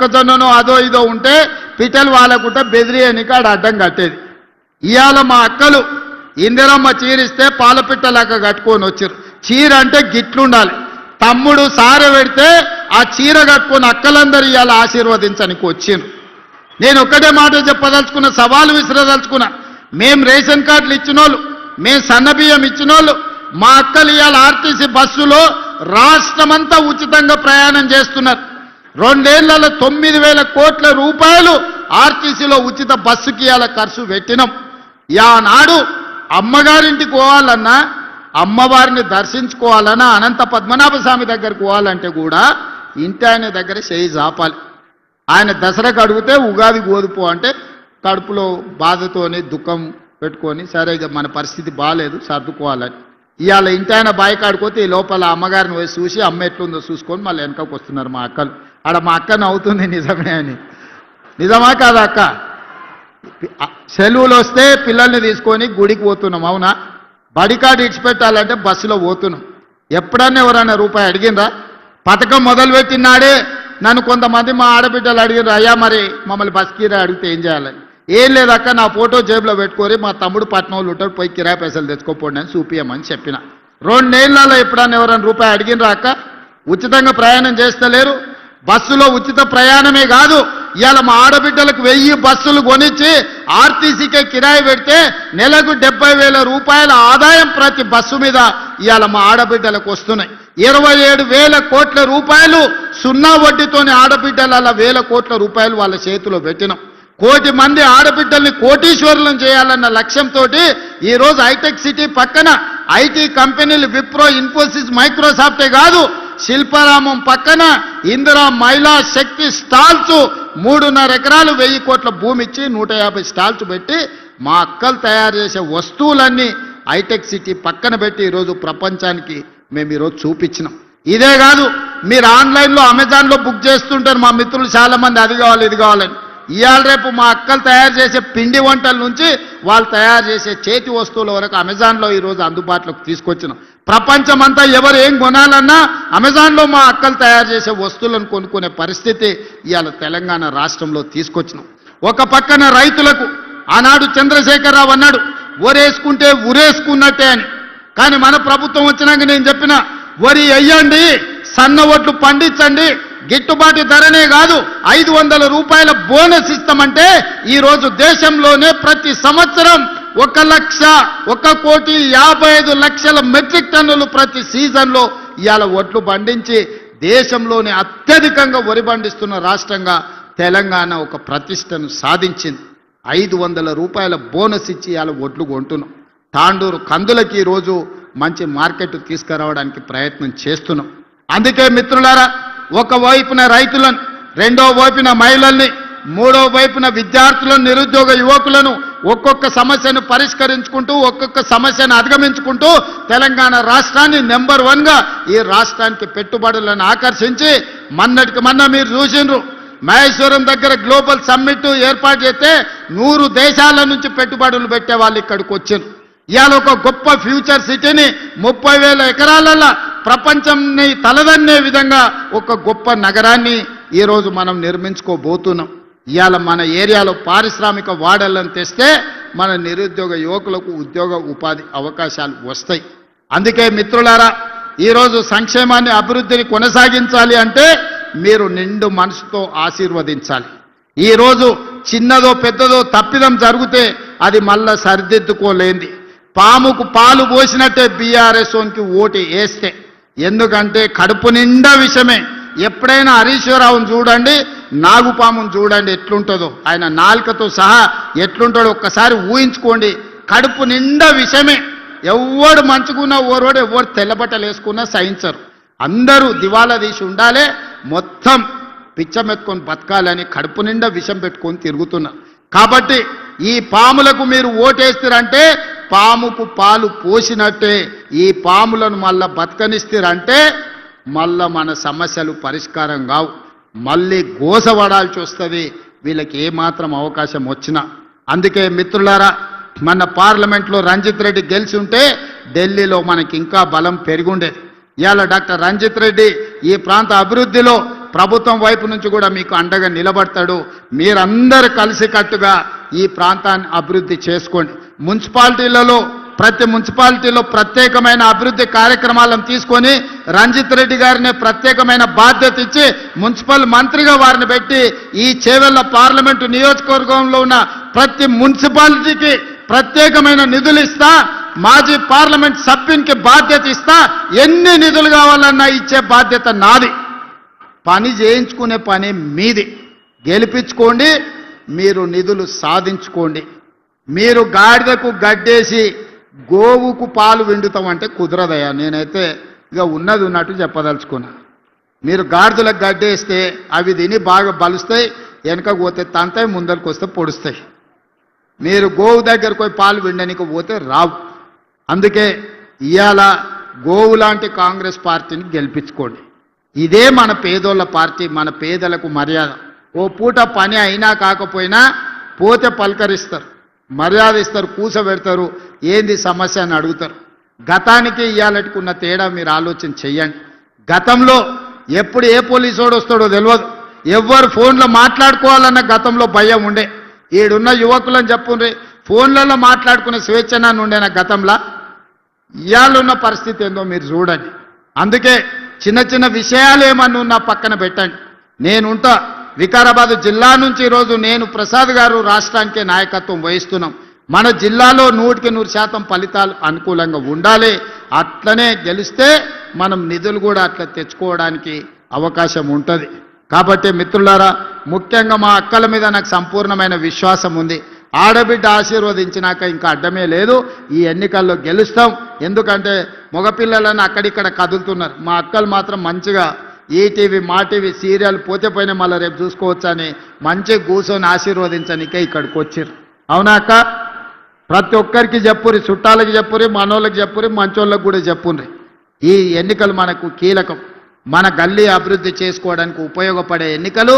మొక్కజొన్ననో అదో ఇదో ఉంటే పిట్టలు వాళ్ళకుంటే బెదిరి ఎన్నికాడ అడ్డం కట్టేది. ఇవాళ మా అక్కలు ఇందిరమ్మ చీరిస్తే పాలపిట్టలాగా కట్టుకొని వచ్చారు. చీర అంటే గిట్లుండాలి. తమ్ముడు సార పెడితే ఆ చీర కట్టుకొని అక్కలందరూ ఇవాళ ఆశీర్వదించడానికి వచ్చిండ్రు. నేను ఒక్కటే మాట చెప్పదలుచుకున్న, సవాలు విసిరదలుచుకున్నా. మేం రేషన్ కార్డులు ఇచ్చినోళ్ళు, మేం సన్నబియ్యం ఇచ్చినోళ్ళు, మా అక్కలు ఇవాళ ఆర్టీసీ బస్సులో రాష్ట్రమంతా ఉచితంగా ప్రయాణం చేస్తున్నారు. 2 ఏళ్లలో 9,000 కోట్ల రూపాయలు ఆర్టీసీలో ఉచిత బస్సుకి ఇవాళ ఖర్చు పెట్టినాం. యానాడు అమ్మగారింటికి పోవాలన్నా, అమ్మవారిని దర్శించుకోవాలన్నా, అనంత పద్మనాభ స్వామి దగ్గరికి పోవాలంటే కూడా ఇంటి ఆయన దగ్గర చేయి జాపాలి. ఆయన దసరాకు అడిగితే ఉగాది గోదుపో అంటే కడుపులో బాధతోని దుఃఖం పెట్టుకొని సరే ఇక మన పరిస్థితి బాగాలేదు సర్దుకోవాలని ఇవాళ ఇంటి ఆయన బాయి కాడుకోతే ఈ లోపల అమ్మగారిని పోయి చూసి అమ్మ ఎట్లుందో చూసుకొని మళ్ళీ వెనకకు వస్తున్నారు మా అక్కలు. ఆడ మా అక్కను అవుతుంది నిజమే అని. నిజమా కాదా అక్క? సెలవులు వస్తే పిల్లల్ని తీసుకొని గుడికి పోతున్నాం, అవునా? బడికాడు ఇడిచిపెట్టాలంటే బస్సులో పోతున్నాం. ఎప్పుడన్నా ఎవరైనా రూపాయి అడిగినరా? పథకం మొదలుపెట్టినాడే నన్ను కొంతమంది మా ఆడబిడ్డలు అడిగినారు, అయ్యా మరి మమ్మల్ని బస్ కిరాయి అడిగితే ఏం చేయాలని. ఏం లేదక్క, నా ఫోటో జేబులో పెట్టుకొని మా తమ్ముడు పట్నంలో ఉంటాడు, పోయి కిరాయి పైసలు తెచ్చుకోపోండి అని చూపియమని చెప్పిన. 2 ఏళ్లలో ఎప్పుడన్నా ఎవరైనా రూపాయి అడిగినరా అక్క? ఉచితంగా ప్రయాణం చేస్తలేరు. బస్సులో ఉచిత ప్రయాణమే కాదు, ఇవాళ మా ఆడబిడ్డలకు 1000 బస్సులు కొనిచ్చి ఆర్టీసీకే కిరాయి పెడితే నెలకు 70,000 రూపాయల ఆదాయం ప్రతి బస్సు మీద ఇవాళ మా ఆడబిడ్డలకు వస్తున్నాయి. 27,000 కోట్ల రూపాయలు సున్నా వడ్డీతోని ఆడబిడ్డల 1,000 కోట్ల రూపాయలు వాళ్ళ చేతిలో పెట్టినాం. 1 కోటి మంది ఆడబిడ్డల్ని కోటీశ్వరులను చేయాలన్న లక్ష్యంతో ఈరోజు హైటెక్ సిటీ పక్కన ఐటీ కంపెనీలు విప్రో, ఇన్ఫోసిస్, మైక్రోసాఫ్టే కాదు, శిల్పారామం పక్కన ఇందిరా మహిళా శక్తి స్టాల్స్ 3.5 ఎకరాలు 1000 కోట్ల భూమి ఇచ్చి 150 స్టాల్స్ పెట్టి మా అక్కలు తయారు చేసే వస్తువులన్నీ హైటెక్ సిటీ పక్కన పెట్టి ఈరోజు ప్రపంచానికి మేము ఈరోజు చూపించినాం. ఇదే కాదు, మీరు ఆన్లైన్లో అమెజాన్లో బుక్ చేస్తుంటారు మా మిత్రులు చాలామంది, అది కావాలి ఇది కావాలని. ఇవాళ రేపు మా అక్కలు తయారు చేసే పిండి వంటల నుంచి వాళ్ళు తయారు చేసే చేతి వస్తువుల వరకు అమెజాన్లో ఈరోజు అందుబాటులోకి తీసుకొచ్చినాం. ప్రపంచమంతా ఎవరు ఏం కొనాలన్నా అమెజాన్లో మా అక్కలు తయారు చేసే వస్తువులను కొనుక్కునే పరిస్థితి ఇవాళ తెలంగాణ రాష్ట్రంలో తీసుకొచ్చినాం. ఒక పక్కన రైతులకు ఆనాడు చంద్రశేఖరరావు అన్నాడు వరేసుకుంటే ఉరేసుకున్నట్టే అని. కానీ మన ప్రభుత్వం వచ్చినాక నేను చెప్పిన వరి వేయండి, సన్న ఒట్లు పండించండి, గిట్టుబాటు ధరనే కాదు 500 రూపాయల బోనస్ ఇస్తామంటే ఈరోజు దేశంలోనే ప్రతి సంవత్సరం 1,55,00,000 మెట్రిక్ టన్నులు ప్రతి సీజన్లో ఇవాళ ఒట్లు పండించి దేశంలోనే అత్యధికంగా వరి పండిస్తున్న రాష్ట్రంగా తెలంగాణ ఒక ప్రతిష్టను సాధించింది. 500 రూపాయల బోనస్ ఇచ్చి ఇవాళ ఒట్లు కొంటున్నాం. తాండూరు కందులకి ఈరోజు మంచి మార్కెట్ తీసుకురావడానికి ప్రయత్నం చేస్తున్నాం. అందుకే మిత్రులారా, ఒక వైపున రైతులను, రెండో వైపున మహిళల్ని, మూడో వైపున విద్యార్థులను, నిరుద్యోగ యువకులను ఒక్కొక్క సమస్యను పరిష్కరించుకుంటూ ఒక్కొక్క సమస్యను అధిగమించుకుంటూ తెలంగాణ రాష్ట్రాన్ని నెంబర్ 1గా ఈ రాష్ట్రానికి పెట్టుబడులను ఆకర్షించి మొన్నటికి మొన్న మీరు చూసిండ్రు మహేశ్వరం దగ్గర గ్లోబల్ సమ్మిట్ ఏర్పాటు చేస్తే 100 దేశాల నుంచి పెట్టుబడులు పెట్టే వాళ్ళు ఇక్కడికి వచ్చారు. ఇవాళ ఒక గొప్ప ఫ్యూచర్ సిటీని 30,000 ఎకరాలలో ప్రపంచాన్ని తలదన్నే విధంగా ఒక గొప్ప నగరాన్ని ఈరోజు మనం నిర్మించుకోబోతున్నాం. ఇవాళ మన ఏరియాలో పారిశ్రామిక వాడలను తెస్తే మన నిరుద్యోగ యువకులకు ఉద్యోగ ఉపాధి అవకాశాలు వస్తాయి. అందుకే మిత్రులారా, ఈరోజు సంక్షేమాన్ని అభివృద్ధిని కొనసాగించాలి అంటే మీరు నిండు మనసుతో ఆశీర్వదించాలి. ఈరోజు చిన్నదో పెద్దదో తప్పిదం జరిగితే అది మళ్ళా సరిదిద్దుకోలేంది. పాముకు పాలు పోసినట్టే బీఆర్ఎస్కి ఓటు వేస్తే, ఎందుకంటే కడుపు నిండా విషమే. ఎప్పుడైనా హరీశ్వరరావును చూడండి, నాగుపామును చూడండి ఎట్లుంటుందో, ఆయన నాలుకతో సహా ఎట్లుంటాడో ఒక్కసారి ఊహించుకోండి. కడుపు నిండా విషమే. ఎవడు మంచుకున్నా ఓరోడు, ఎవరు తెల్లబట్టలు వేసుకున్నా సహించరు. అందరూ దివాలా తీసి ఉండాలి, మొత్తం పిచ్చమెత్తుకొని బతకాలని కడుపు నిండా విషం పెట్టుకొని తిరుగుతున్నారు. కాబట్టి ఈ పాములకు మీరు ఓటేస్తారంటే పాముకు పాలు పోసినట్టే. ఈ పాములను మళ్ళా బతకనిస్తారంటే మళ్ళా మన సమస్యలు పరిష్కారం కావు, మళ్ళీ గోసపడాల్సి వస్తుంది వీళ్ళకి ఏమాత్రం అవకాశం వచ్చినా. అందుకే మిత్రులారా, మన పార్లమెంట్లో రంజిత్ రెడ్డి గెలిచి ఉంటే ఢిల్లీలో మనకి ఇంకా బలం పెరిగుండేది. ఇవాళ డాక్టర్ రంజిత్ రెడ్డి ఈ ప్రాంత అభివృద్ధిలో ప్రభుత్వం వైపు నుంచి కూడా మీకు అండగా నిలబడతాడు. మీరందరూ కలిసికట్టుగా ఈ ప్రాంతాన్ని అభివృద్ధి చేసుకోండి. మున్సిపాలిటీలలో ప్రతి మున్సిపాలిటీలో ప్రత్యేకమైన అభివృద్ధి కార్యక్రమాలను తీసుకొని రంజిత్ రెడ్డి గారిని ప్రత్యేకమైన బాధ్యత ఇచ్చి మున్సిపల్ మంత్రిగా వారిని పెట్టి ఈ చేవెళ్ల పార్లమెంటు నియోజకవర్గంలో ఉన్న ప్రతి మున్సిపాలిటీకి ప్రత్యేకమైన నిధులు ఇస్తా, మాజీ పార్లమెంట్ సభ్యునికి బాధ్యత ఇస్తా, ఎన్ని నిధులు కావాలన్నా ఇచ్చే బాధ్యత నాది. పని చేయించుకునే పని మీది. గెలిపించుకోండి, మీరు నిధులు సాధించుకోండి. మీరు గాడిదకు గడ్డేసి గోవుకు పాలు విండుతామంటే కుదరదయ్యా. నేనైతే ఇక ఉన్నది ఉన్నట్టు చెప్పదలుచుకున్నా. మీరు గాడిదలకు గడ్డేస్తే అవి తిని బాగా బలుస్తాయి, వెనక పోతే తంతాయి, ముందరికి వస్తే పొడుస్తాయి. మీరు గోవు దగ్గరకు పోయి పాలు విండనికి పోతే రావు. అందుకే ఇవాళ గోవు లాంటి కాంగ్రెస్ పార్టీని గెలిపించుకోండి. ఇదే మన పేదోళ్ళ పార్టీ, మన పేదలకు మర్యాద. ఓ పూట పని అయినా కాకపోయినా పోతే పలకరిస్తారు, మర్యాద ఇస్తారు, కూసబెడతారు, ఏంది సమస్య అని అడుగుతారు. గతానికి ఇవాళకున్న తేడా మీరు ఆలోచన చెయ్యండి. గతంలో ఎప్పుడు ఏ పోలీసోడు వస్తాడో తెలియదు, ఎవ్వరు ఫోన్లో మాట్లాడుకోవాలన్న గతంలో భయం ఉండే. ఈడున్న యువకులని చెప్పుండ్రి, ఫోన్లలో మాట్లాడుకునే స్వేచ్ఛనాన్ని ఉండేనా గతంలో? ఇవాళున్న పరిస్థితి ఏందో మీరు చూడండి. అందుకే చిన్న చిన్న విషయాలు ఏమన్నా ఉన్నా పక్కన పెట్టండి. నేనుంటా. వికారాబాద్ జిల్లా నుంచి ఈరోజు నేను ప్రసాద్ గారు రాష్ట్రానికే నాయకత్వం వహిస్తున్నాం. మన జిల్లాలో 100% ఫలితాలు అనుకూలంగా ఉండాలి. అట్లనే గెలిస్తే మనం నిధులు కూడా అట్లా తెచ్చుకోవడానికి అవకాశం ఉంటుంది. కాబట్టి మిత్రులారా, ముఖ్యంగా మా అక్కల మీద నాకు సంపూర్ణమైన విశ్వాసం ఉంది. ఆడబిడ్డ ఆశీర్వదించినాక ఇంకా అడ్డమే లేదు. ఈ ఎన్నికల్లో గెలుస్తాం. ఎందుకంటే మగపిల్లలను అక్కడిక్కడ కదులుతున్నారు. మా అక్కలు మాత్రం మంచిగా ఈటీవీ మా టీవీ సీరియల్ పోతే పోయినా మళ్ళీ రేపు చూసుకోవచ్చని మంచి కూర్చొని ఆశీర్వదించనికే ఇక్కడికి వచ్చారు. అవునా అక్క? ప్రతి ఒక్కరికి చెప్పురి, చుట్టాలకి చెప్పురి, మనోళ్ళకి చెప్పురి, మంచోళ్ళకి కూడా చెప్పుండ్రి. ఈ ఎన్నికలు మనకు కీలకం. మన గల్లీ అభివృద్ధి చేసుకోవడానికి ఉపయోగపడే ఎన్నికలు.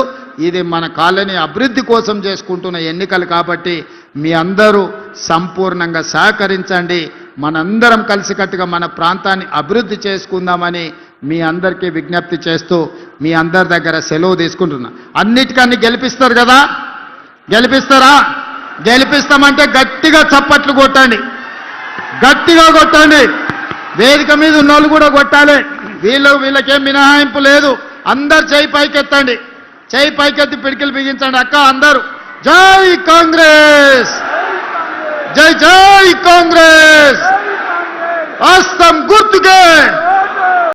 ఇది మన కాలనీ అభివృద్ధి కోసం చేసుకుంటున్న ఎన్నికలు. కాబట్టి మీ అందరూ సంపూర్ణంగా సహకరించండి. మనందరం కలిసికట్టుగా మన ప్రాంతాన్ని అభివృద్ధి చేసుకుందామని మీ అందరికీ విజ్ఞప్తి చేస్తూ మీ అందరి దగ్గర సెలవు తీసుకుంటున్నా. అన్నిటికన్నీ గెలిపిస్తారు కదా? గెలిపిస్తారా? గెలిపిస్తామంటే గట్టిగా చప్పట్లు కొట్టండి, గట్టిగా కొట్టండి. వేదిక మీద ఉన్నోళ్ళు కూడా కొట్టాలి. వీళ్ళకేం మినహాయింపు లేదు. అందరు చేయి పైకెత్తండి, చేయి పైకెత్తి పిడికిలు బిగించండి. అక్క అందరూ జై కాంగ్రెస్, జై జై కాంగ్రెస్, హస్తం గుర్తుకే.